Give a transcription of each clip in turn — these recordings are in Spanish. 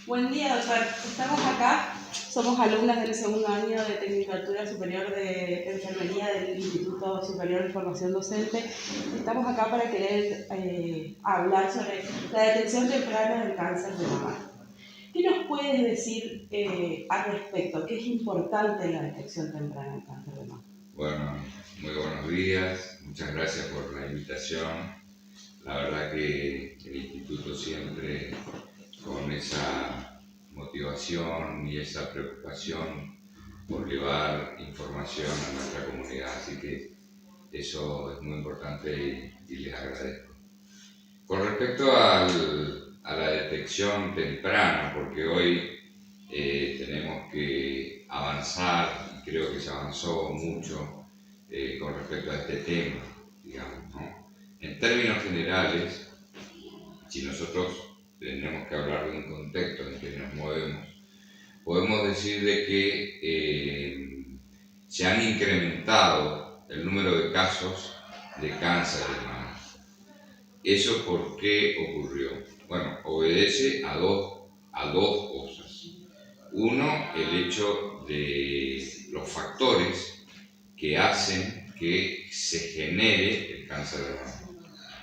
Buen día, doctor. Estamos acá, somos alumnas del segundo año de Tecnicatura Superior de Enfermería del Instituto Superior de Formación Docente. Estamos acá para querer hablar sobre la detección temprana del cáncer de mama. ¿Qué nos puedes decir al respecto? ¿Qué es importante la detección temprana del cáncer de mama? Bueno, muy buenos días, muchas gracias por la invitación. La verdad que el instituto siempre con esa motivación y esa preocupación por llevar información a nuestra comunidad, así que eso es muy importante y les agradezco. Con respecto a la detección temprana, porque hoy tenemos que avanzar, y creo que se avanzó mucho con respecto a este tema, digamos, ¿no? En términos generales, si nosotros tenemos que hablar de un contexto en el que nos movemos, podemos decir de que se han incrementado el número de casos de cáncer de mama. ¿Eso por qué ocurrió? Bueno, obedece a dos cosas. Uno, el hecho de los factores que hacen que se genere el cáncer de mama.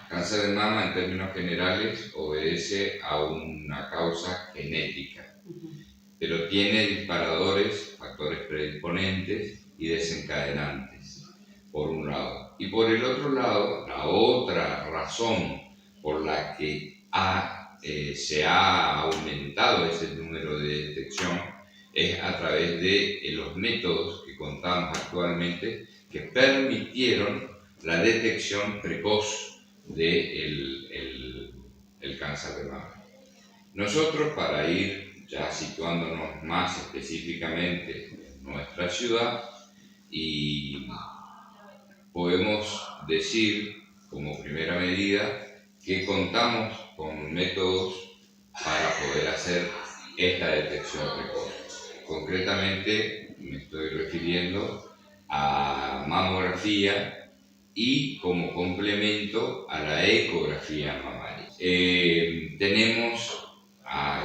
El cáncer de mama, en términos generales, obedece a una causa genética, pero tiene disparadores, factores predisponentes y desencadenantes, por un lado. Y por el otro lado, la otra razón por la que se ha aumentado ese número de detección es a través de los métodos que contamos actualmente que permitieron la detección precoz del el cáncer de mama. Nosotros, para ir ya situándonos más específicamente en nuestra ciudad, y podemos decir como primera medida que contamos con métodos para poder hacer esta detección precoz. Concretamente me estoy refiriendo a mamografía y como complemento a la ecografía mamaria.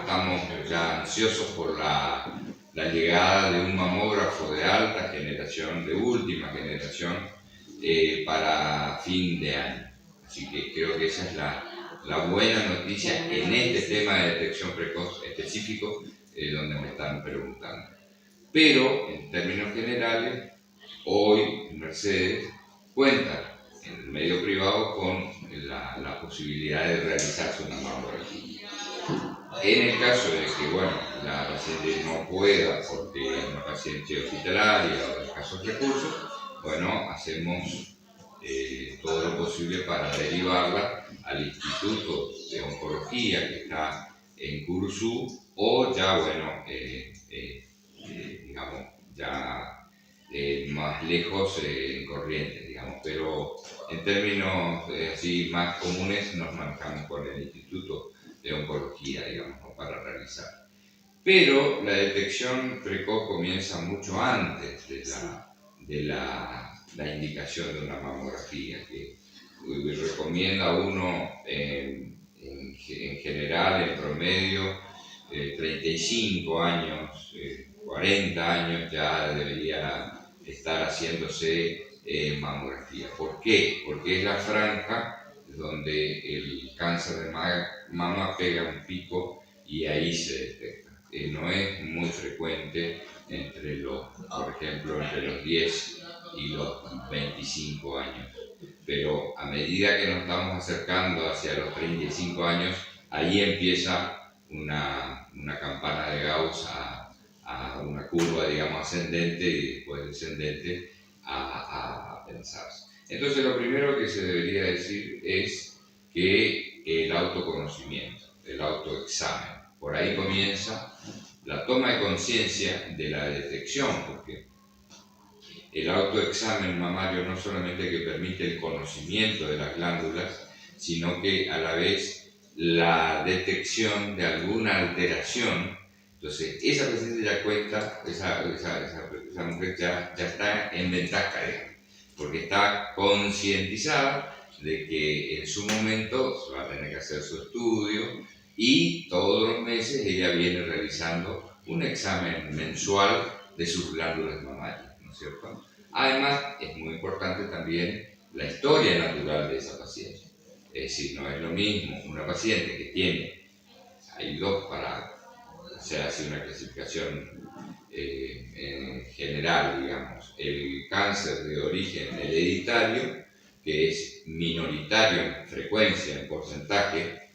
Estamos ya ansiosos por la llegada de un mamógrafo de alta generación, de última generación, para fin de año. Así que creo que esa es la buena noticia en este tema de detección precoz específico donde me están preguntando. Pero en términos generales, hoy Mercedes cuenta en el medio privado con la posibilidad de realizarse una mamografía. En el caso de que la paciente no pueda porque es una paciente hospitalaria o de escasos recursos, hacemos todo lo posible para derivarla al Instituto de Oncología que está en Curuzú o ya, digamos, ya más lejos en Corrientes, digamos, pero en términos así más comunes nos manejamos con el Instituto de Oncología, digamos, ¿no? Para realizar. Pero la detección precoz comienza mucho antes de la indicación de una mamografía, que recomienda uno en general, en promedio, 35 años, 40 años ya debería estar haciéndose mamografía. ¿Por qué? Porque es la franja donde el cáncer de mama pega un pico y ahí se detecta. No es muy frecuente por ejemplo, entre los 10 y los 25 años. Pero a medida que nos estamos acercando hacia los 35 años, ahí empieza una campana de Gauss a una curva, digamos, ascendente y después descendente a pensarse. Entonces, lo primero que se debería decir es que el autoconocimiento, el autoexamen, por ahí comienza la toma de conciencia de la detección, porque el autoexamen mamario no solamente que permite el conocimiento de las glándulas, sino que a la vez la detección de alguna alteración. Entonces, esa paciente ya cuenta, esa mujer ya está en ventaja, porque está concientizada de que en su momento se va a tener que hacer su estudio y todos los meses ella viene realizando un examen mensual de sus glándulas mamarias, ¿no es cierto? Además, es muy importante también la historia natural de esa paciente. Es decir, no es lo mismo una paciente que tiene, hay dos para, se hace una clasificación general, digamos, el cáncer de origen hereditario, que es minoritario en frecuencia, en porcentaje,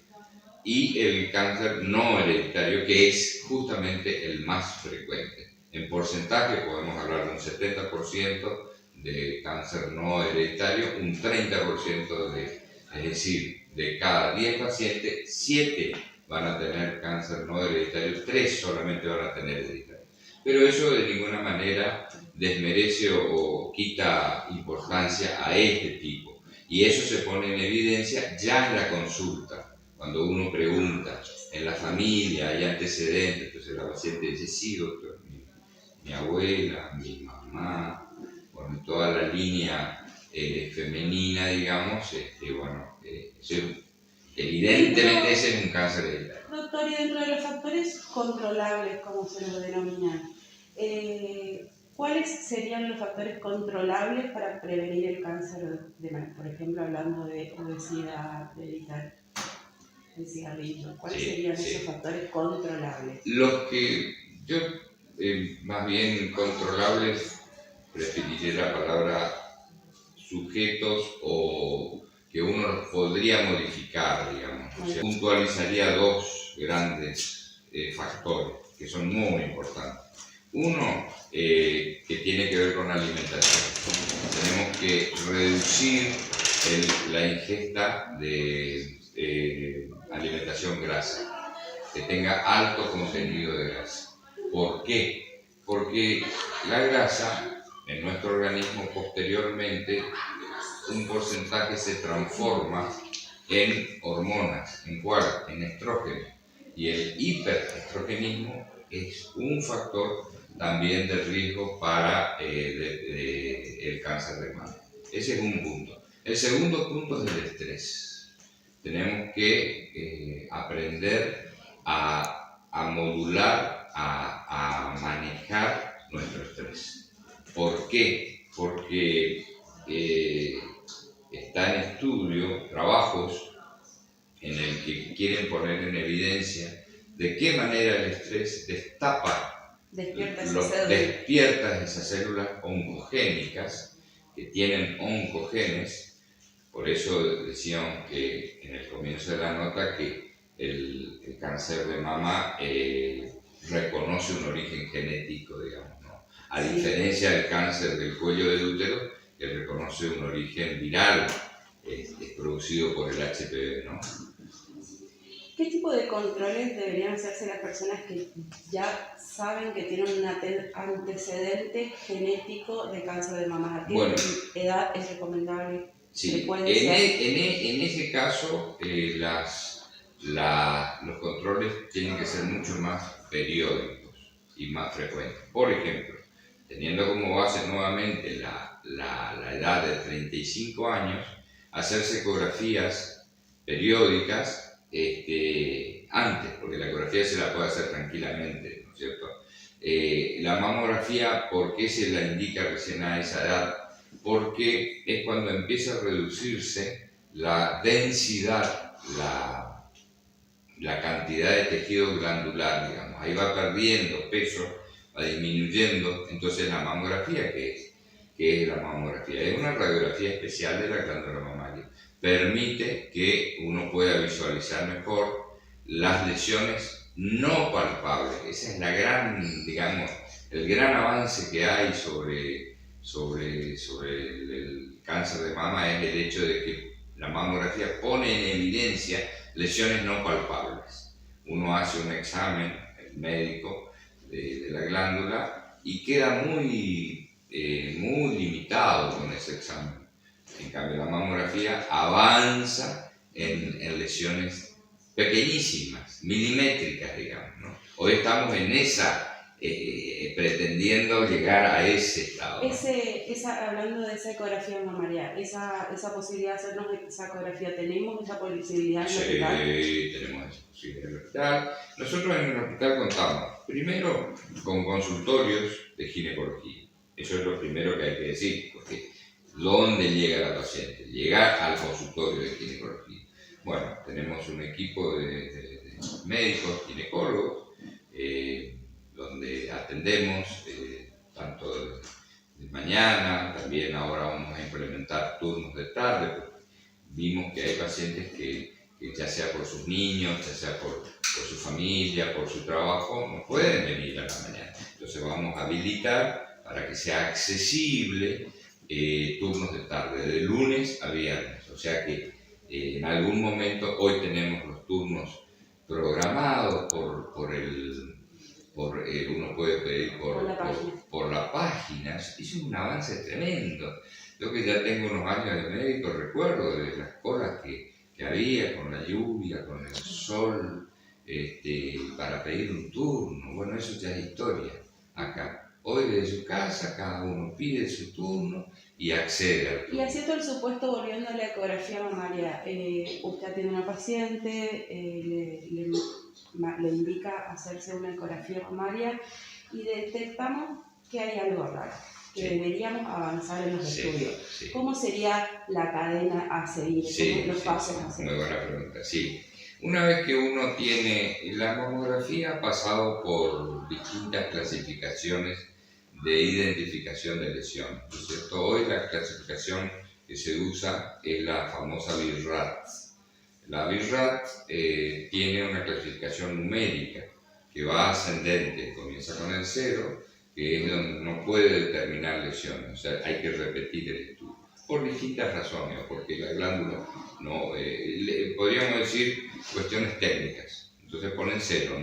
y el cáncer no hereditario, que es justamente el más frecuente. En porcentaje podemos hablar de un 70% de cáncer no hereditario, un 30% es decir, de cada 10 pacientes, 7 van a tener cáncer no hereditario, 3 solamente van a tener hereditario. Pero eso de ninguna manera desmerece o quita importancia a este tipo. Y eso se pone en evidencia ya en la consulta. Cuando uno pregunta, en la familia hay antecedentes, entonces la paciente dice, sí, doctor, mi abuela, mi mamá, bueno, toda la línea femenina, digamos, evidentemente ese es un cáncer hereditario. Doctor, y dentro de los factores controlables, como se los denominan, ¿cuáles serían los factores controlables para prevenir el cáncer de mama? Por ejemplo, hablando de obesidad hereditaria, el cigarrillo. ¿Cuáles serían esos factores controlables? Los que yo, más bien controlables, preferiría la palabra sujetos o que uno los podría modificar, digamos. O sea, puntualizaría dos grandes factores que son muy importantes. Uno, que tiene que ver con la alimentación. Tenemos que reducir la ingesta de alimentación grasa, que tenga alto contenido de grasa. ¿Por qué? Porque la grasa en nuestro organismo posteriormente un porcentaje se transforma en hormonas. ¿En cuál? En estrógeno. Y el hiperestrogenismo es un factor también de riesgo para el cáncer de mama. Ese es un punto. El segundo punto es el estrés. Tenemos que aprender a modular, a manejar nuestro estrés. ¿Por qué? Porque está en estudio trabajos en el que quieren poner en evidencia de qué manera el estrés despierta esas células oncogénicas que tienen oncogenes. Por eso decíamos que en el comienzo de la nota que el cáncer de mama reconoce un origen genético, digamos, ¿no? A diferencia del cáncer del cuello del útero, que reconoce un origen viral producido por el HPV, ¿no? ¿Qué tipo de controles deberían hacerse las personas que ya saben que tienen un antecedente genético de cáncer de mama? ¿A qué edad es recomendable? Sí, en ese caso los controles tienen que ser mucho más periódicos y más frecuentes. Por ejemplo, teniendo como base nuevamente la edad de 35 años, hacerse ecografías periódicas antes, porque la ecografía se la puede hacer tranquilamente, ¿no es cierto? La mamografía, ¿por qué se la indica recién a esa edad? Porque es cuando empieza a reducirse la densidad, la cantidad de tejido glandular, digamos. Ahí va perdiendo peso, va disminuyendo. Entonces la mamografía, ¿qué es la mamografía? Es una radiografía especial de la glándula mamaria. Permite que uno pueda visualizar mejor las lesiones no palpables. Ese es el gran avance que hay sobre el cáncer de mama, es el hecho de que la mamografía pone en evidencia lesiones no palpables. Uno hace un examen médico de la glándula y queda muy limitado con ese examen. En cambio, la mamografía avanza en lesiones pequeñísimas, milimétricas, digamos, ¿no? Hoy estamos en esa pretendiendo llegar a ese estado. Hablando de esa ecografía mamaria, esa posibilidad de hacernos esa ecografía, ¿tenemos esa posibilidad en el hospital? Sí, tenemos esa posibilidad en el hospital. Nosotros en el hospital contamos primero con consultorios de ginecología. Eso es lo primero que hay que decir, porque ¿dónde llega la paciente? Llega al consultorio de ginecología. Bueno, tenemos un equipo de médicos, ginecólogos, donde atendemos tanto de mañana, también ahora vamos a implementar turnos de tarde, porque vimos que hay pacientes que ya sea por sus niños, ya sea por su familia, por su trabajo, no pueden venir a la mañana. Entonces vamos a habilitar para que sea accesible turnos de tarde, de lunes a viernes. O sea que en algún momento, hoy tenemos los turnos programados uno puede pedir por la página. Eso es un avance tremendo. Yo que ya tengo unos años de médico, recuerdo de las colas que había con la lluvia, con el sol, para pedir un turno. Bueno, eso ya es historia acá. Hoy desde su casa cada uno pide su turno y accede al turno. Y haciendo el supuesto, volviendo a la ecografía mamaria, usted atiende a una paciente, le indica hacerse una ecografía mamaria y detectamos que hay algo raro, que deberíamos avanzar en los estudios. Sí. ¿Cómo sería la cadena a seguir? ¿Los pasos a seguir? Muy buena pregunta, sí. Una vez que uno tiene la mamografía, ha pasado por distintas clasificaciones de identificación de lesiones, ¿no es cierto? Hoy la clasificación que se usa es la famosa BIRAT. La BIRAT tiene una clasificación numérica que va ascendente, comienza con el 0, que es donde no puede determinar lesiones, o sea, hay que repetir el estudio, por distintas razones, porque la glándula no, podríamos decir cuestiones técnicas, entonces ponen 0,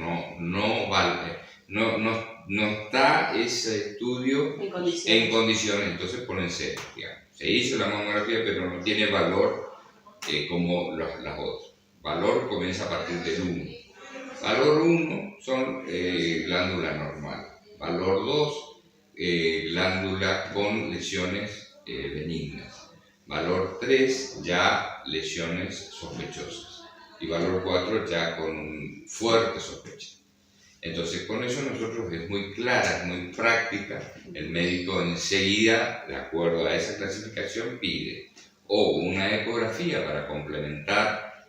no está ese estudio en condiciones, entonces ponen 0, digamos. Se hizo la mamografía, pero no tiene valor como las otras. Valor comienza a partir del 1. Valor 1 son glándula normal. Valor 2, glándula con lesiones benignas. Valor 3, ya lesiones sospechosas. Y valor 4, ya con fuerte sospecha. Entonces, con eso nosotros es muy clara, es muy práctica. El médico enseguida, de acuerdo a esa clasificación, pide o una ecografía para complementar,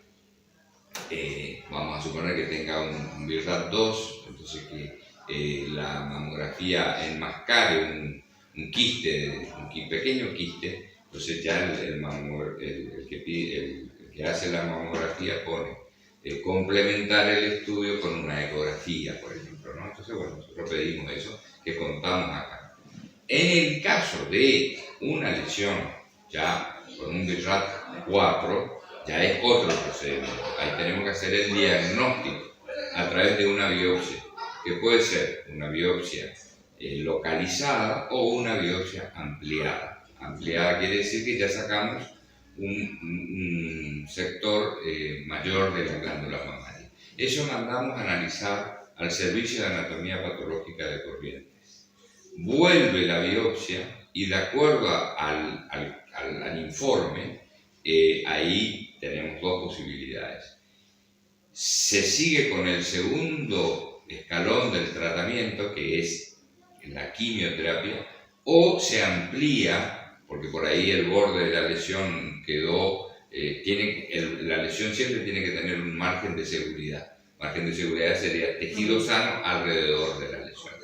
vamos a suponer que tenga un BIRAT 2, entonces que la mamografía enmascare un pequeño quiste, entonces ya el que hace la mamografía pone complementar el estudio con una ecografía, por ejemplo, ¿no? Entonces, bueno, nosotros pedimos eso que contamos acá. En el caso de una lesión ya con un BIRAT 4, ya es otro procedimiento. Ahí tenemos que hacer el diagnóstico a través de una biopsia, que puede ser una biopsia localizada o una biopsia ampliada. Ampliada quiere decir que ya sacamos un sector mayor de la glándula mamaria. Eso mandamos a analizar al Servicio de Anatomía Patológica de Corrientes. Vuelve la biopsia y de acuerdo al informe, ahí tenemos dos posibilidades. Se sigue con el segundo escalón del tratamiento, que es la quimioterapia, o se amplía, porque por ahí el borde de la lesión quedó, la lesión siempre tiene que tener un margen de seguridad. Margen de seguridad sería tejido sano alrededor de la lesión.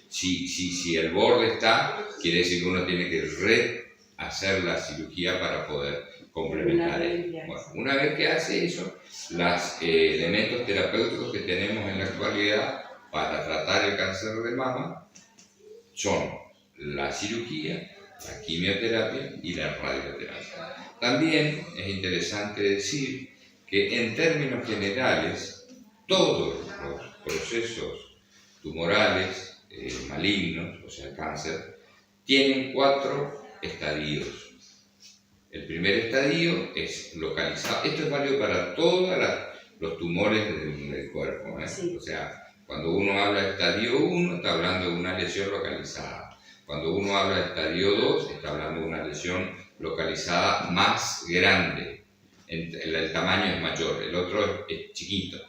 Si el borde está, quiere decir que uno tiene que rehacer la cirugía para poder complementar eso. Bueno, una vez que hace eso, los elementos terapéuticos que tenemos en la actualidad para tratar el cáncer de mama son la cirugía, la quimioterapia y la radioterapia. También es interesante decir que en términos generales todos los procesos tumorales malignos, o sea cáncer, tienen 4 estadios. El primer estadio es localizado, esto es válido para todos los tumores del cuerpo, ¿eh? Sí. O sea, Cuando uno habla de estadio 1, está hablando de una lesión localizada. Cuando uno habla de estadio 2, está hablando de una lesión localizada más grande. El tamaño es mayor, el otro es chiquito.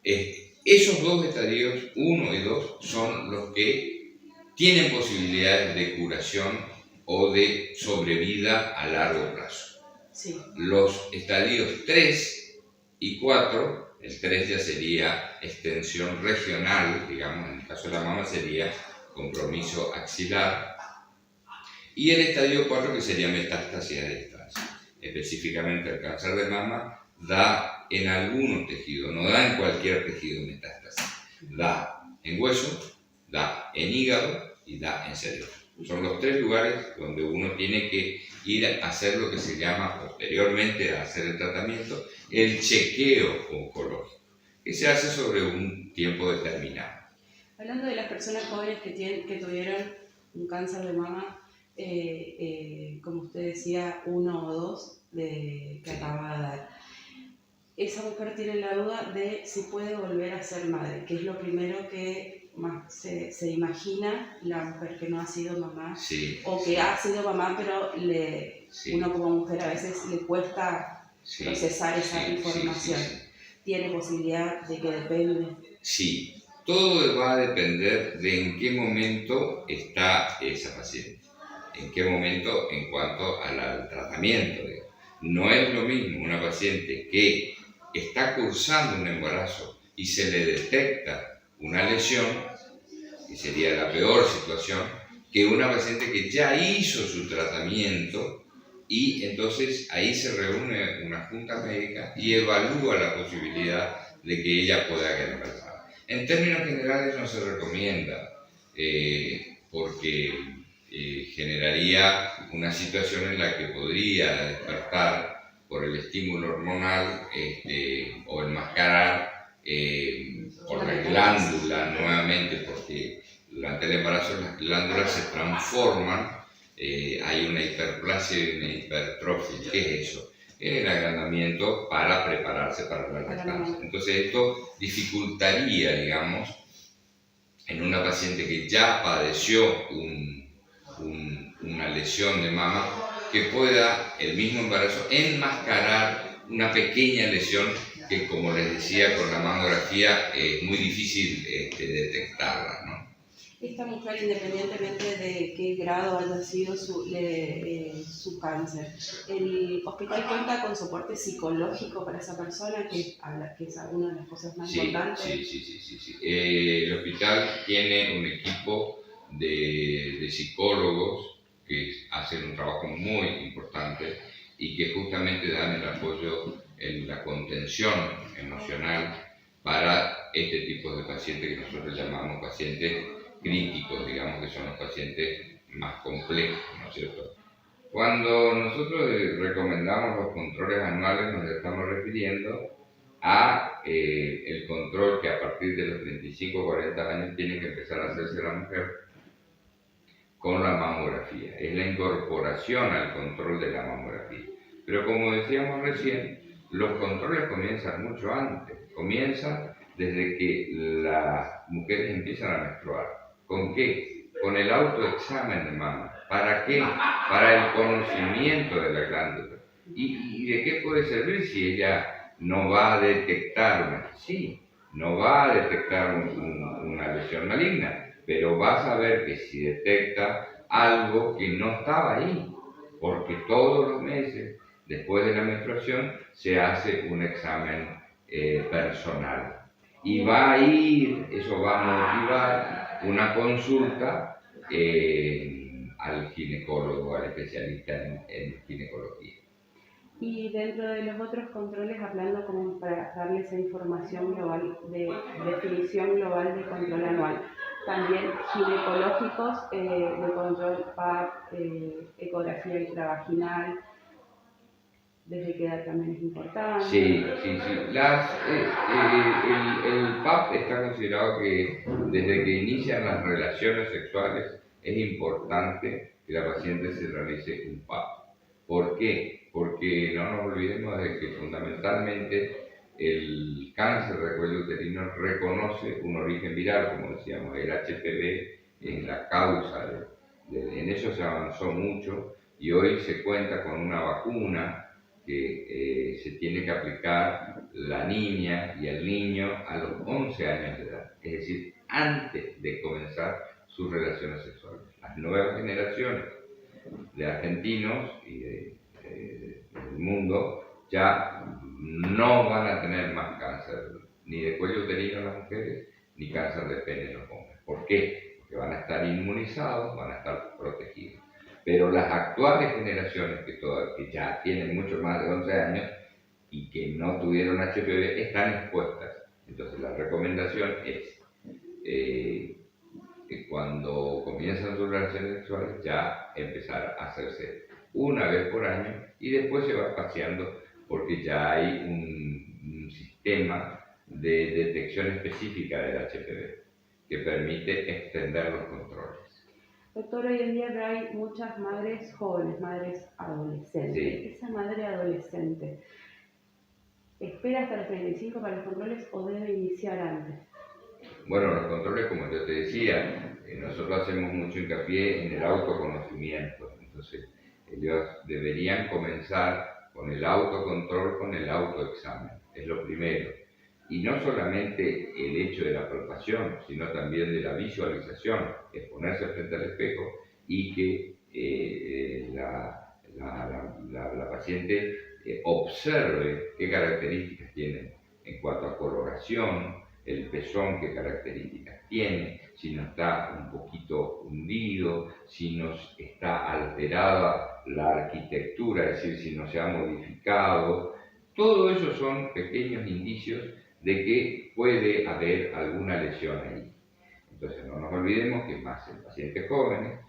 Esos dos estadios, 1 y 2, son los que tienen posibilidades de curación o de sobrevida a largo plazo. Sí. Los estadios 3 y 4, el 3 ya sería extensión regional, digamos, en el caso de la mama sería compromiso axilar, y el estadio 4 que sería metástasis a distancia. Específicamente el cáncer de mama da en algunos tejidos, no da en cualquier tejido metástasis, da en hueso, da en hígado y da en cerebro. Son los 3 lugares donde uno tiene que ir a hacer lo que se llama, posteriormente a hacer el tratamiento, el chequeo oncológico, que se hace sobre un tiempo determinado. Hablando de las personas jóvenes que tuvieron un cáncer de mama, como usted decía, 1 o 2 que acaba de dar, esa mujer tiene la duda de si puede volver a ser madre, que es lo primero que más se imagina la mujer que no ha sido mamá, sí, o que ha sido mamá, pero uno como mujer a veces le cuesta procesar esa información. ¿Tiene posibilidad de que depende? Sí, todo va a depender de en qué momento está esa paciente, en qué momento en cuanto al tratamiento. Digamos. No es lo mismo una paciente que está cursando un embarazo y se le detecta una lesión, que sería la peor situación, que una paciente que ya hizo su tratamiento y entonces ahí se reúne una junta médica y evalúa la posibilidad de que ella pueda quedar embarazada. En términos generales no se recomienda porque generaría una situación en la que podría despertar por el estímulo hormonal o enmascarar por la glándula nuevamente, porque durante el embarazo las glándulas se transforman, hay una hiperplasia y una hipertrofia. ¿Qué es eso? El agrandamiento para prepararse para la lactancia. Entonces esto dificultaría, digamos, en una paciente que ya padeció una lesión de mama, que pueda el mismo embarazo enmascarar una pequeña lesión que, como les decía, con la mamografía es muy difícil detectarla, ¿no? Esta mujer, independientemente de qué grado haya sido su cáncer, ¿el hospital cuenta con soporte psicológico para esa persona, que es una de las cosas más importantes? Sí. El hospital tiene un equipo de psicólogos que hacen un trabajo muy importante y que justamente dan el apoyo en la contención emocional para este tipo de pacientes que nosotros llamamos pacientes críticos, digamos que son los pacientes más complejos, ¿no es cierto? Cuando nosotros recomendamos los controles anuales nos estamos refiriendo a el control que a partir de los 35 o 40 años tiene que empezar a hacerse la mujer con la mamografía. Es la incorporación al control de la mamografía. Pero como decíamos recién, los controles comienzan mucho antes. Comienzan desde que las mujeres empiezan a menstruar. ¿Con qué? Con el autoexamen de mama. ¿Para qué? Para el conocimiento de la glándula. ¿Y de qué puede servir si ella no va a detectar no va a detectar una lesión maligna, pero va a saber que si detecta algo que no estaba ahí, porque todos los meses después de la menstruación se hace un examen personal. Y va a ir, eso va a motivar una consulta al ginecólogo, al especialista en ginecología. Y dentro de los otros controles, hablando como para darle esa información global, de definición global de control anual, también ginecológicos, de control PAP, ecografía intravaginal, ¿desde qué edad también es importante? Sí. El PAP está considerado que desde que inician las relaciones sexuales es importante que la paciente se realice un PAP. ¿Por qué? Porque no nos olvidemos de que fundamentalmente el cáncer de cuello uterino reconoce un origen viral, como decíamos, el HPV es la causa en eso se avanzó mucho y hoy se cuenta con una vacuna que se tiene que aplicar la niña y el niño a los 11 años de edad, es decir, antes de comenzar sus relaciones sexuales. Las nuevas generaciones de argentinos y del mundo ya no van a tener más cáncer ni de cuello uterino en las mujeres ni cáncer de pene en los hombres. ¿Por qué? Porque van a estar inmunizados, van a estar protegidos. Pero las actuales generaciones que ya tienen mucho más de 11 años y que no tuvieron HPV están expuestas. Entonces la recomendación es que cuando comienzan sus relaciones sexuales ya empezar a hacerse una vez por año y después se va paseando porque ya hay un sistema de detección específica del HPV que permite extender los controles. Doctor, hoy en día hay muchas madres jóvenes, madres adolescentes. Sí. ¿Esa madre adolescente espera hasta los 35 para los controles o debe iniciar antes? Bueno, los controles, como yo te decía, nosotros hacemos mucho hincapié en el autoconocimiento. Entonces, ellos deberían comenzar con el autocontrol, con el autoexamen. Es lo primero. Y no solamente el hecho de la palpación, sino también de la visualización, es ponerse frente al espejo y que la paciente observe qué características tiene en cuanto a coloración, el pezón, qué características tiene, si no está un poquito hundido, si no está alterada la arquitectura, es decir, si no se ha modificado. Todo eso son pequeños indicios de que puede haber alguna lesión ahí. Entonces no nos olvidemos que más en pacientes jóvenes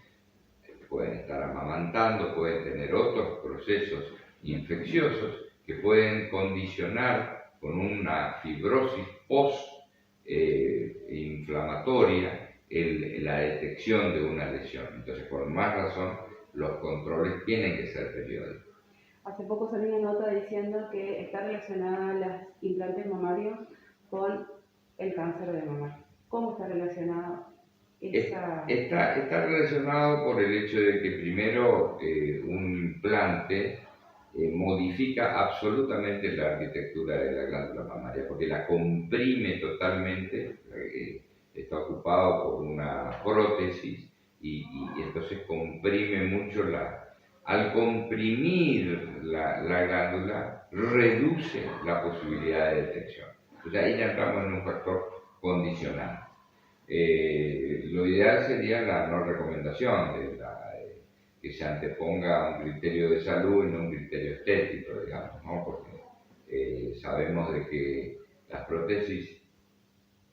pueden estar amamantando, pueden tener otros procesos infecciosos que pueden condicionar con una fibrosis post-inflamatoria la detección de una lesión. Entonces, por más razón, los controles tienen que ser periódicos. Hace poco salió una nota diciendo que está relacionada los implantes mamarios con el cáncer de mama. ¿Cómo está relacionado esa...? Está relacionado por el hecho de que primero un implante modifica absolutamente la arquitectura de la glándula mamaria, porque la comprime totalmente, está ocupado por una prótesis y entonces comprime mucho al comprimir la glándula, reduce la posibilidad de detección. Entonces ahí ya entramos en un factor condicional. Lo ideal sería la no recomendación, que se anteponga un criterio de salud y no un criterio estético, digamos, ¿no? Porque sabemos de que las prótesis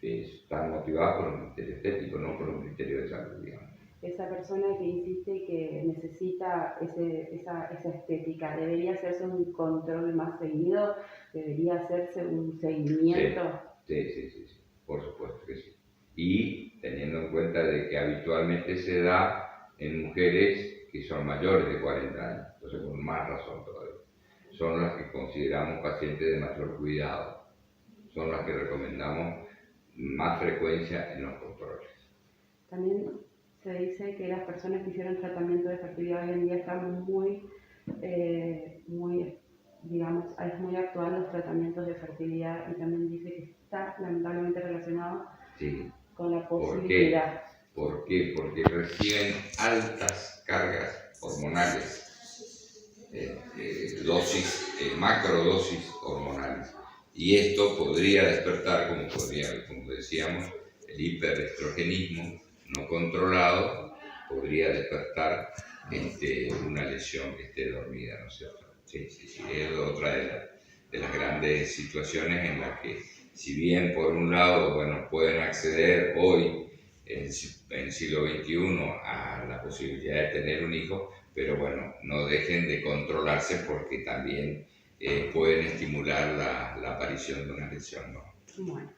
están motivadas por un criterio estético, no por un criterio de salud, digamos. Esa persona que insiste que necesita esa estética, ¿debería hacerse un control más seguido? ¿Debería hacerse un seguimiento? Sí, por supuesto que sí. Y teniendo en cuenta de que habitualmente se da en mujeres que son mayores de 40 años, entonces con más razón todavía. Son las que consideramos pacientes de mayor cuidado, son las que recomendamos más frecuencia en los controles. También se dice que las personas que hicieron tratamiento de fertilidad hoy en día están muy digamos, es muy actual los tratamientos de fertilidad y también dice que está lamentablemente relacionado con la posibilidad. ¿Por qué? Porque reciben altas cargas hormonales, macrodosis hormonales. Y esto podría despertar, como decíamos, el hiperestrogenismo no controlado, podría despertar una lesión que esté dormida, ¿no es cierto? Sí, es otra de las grandes situaciones en las que, si bien por un lado, bueno, pueden acceder hoy en el siglo XXI a la posibilidad de tener un hijo, pero bueno, no dejen de controlarse porque también pueden estimular la aparición de una lesión, ¿no? Bueno.